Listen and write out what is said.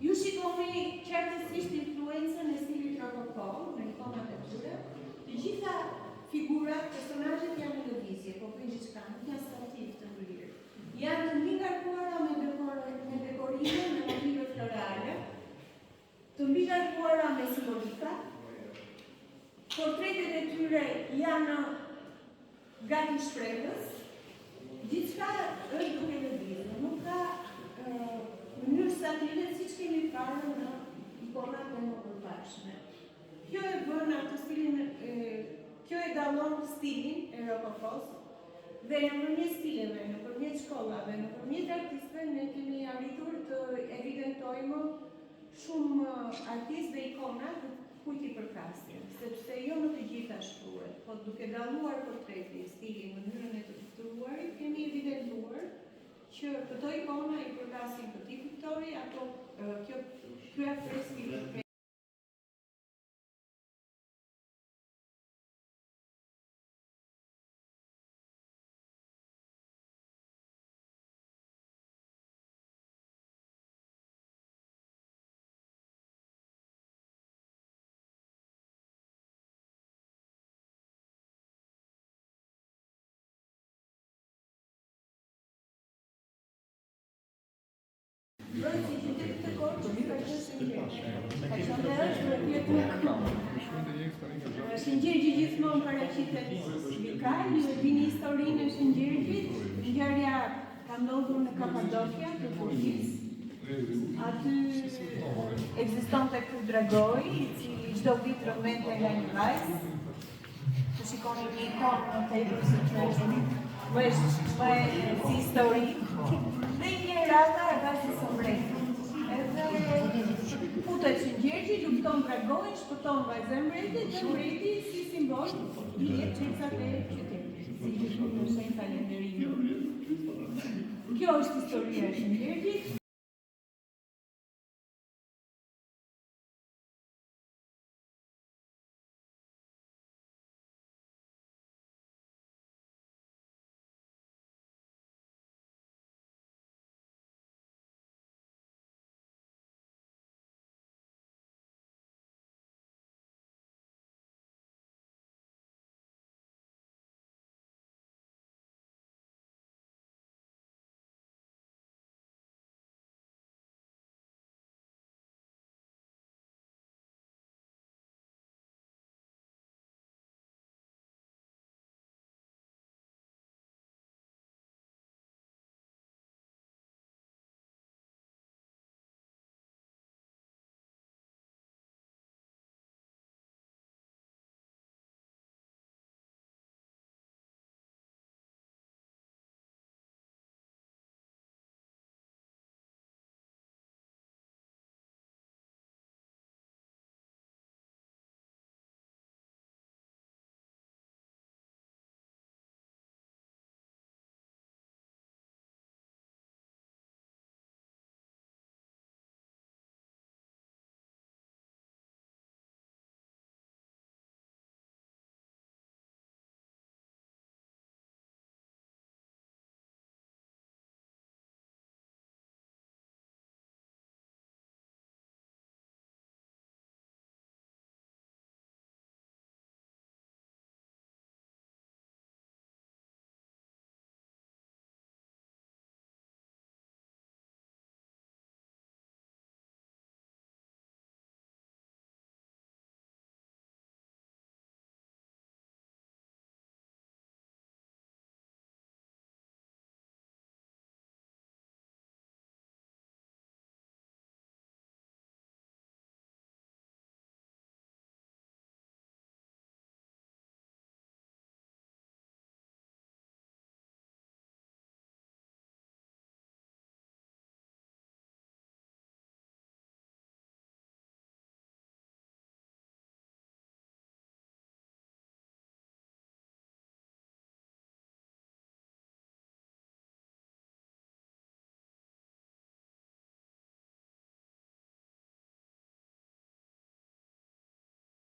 Ju shikoni qartësisht influencën e stilit rokoko në ikonat e tyre. Të gjitha figurat, personazhet janë në lëvizje, po bëjnë diçka, nuk janë stativ të ngrirë. Janë të mbi ngarkuara me dekorime, me motive florale, të mbi ngarkuara me simbolika. Portretet e tyre janë gati shprehës. Diçka është duke lëvizur, nuk ka mënyrë statile siç kemi parë në ikonat e mëparshme. Kjo e bën atë stilin, kjo e dallon stilin e rokokos dhe nëpërmjet stileve, nëpërmjet shkollave, nëpërmjet artistëve ne kemi arritur të evidentojmë shumë artistë dhe ikona të kujt i përkasin, sepse jo në të gjitha shkruhet, po duke dalluar portretin, stilin, mënyrën e të shkruarit, kemi evidentuar që këto ikona i përkasin këtij fiktori apo ky freski. Shëngjergji gjithmonë paraqitet vikal, ju e dini historinë e Shëngjergjit. Ngjarja ka ndodhur në Kapadokia të Turqisë. Aty ekzistonte ky dragoj, i cili çdo vit rëmente nga një vajzë. Të shikoni një ikonë në tepër së çështës, më si histori. Dhe një rata e vajzës së mbretit. Futet Shëngjergji, lufton dragojin, shpëton vajzën e mbretit dhe mbreti si simbol i jep çelësat e qytetit, si në shenjë falënderimi. Kjo është historia e Shëngjergjit.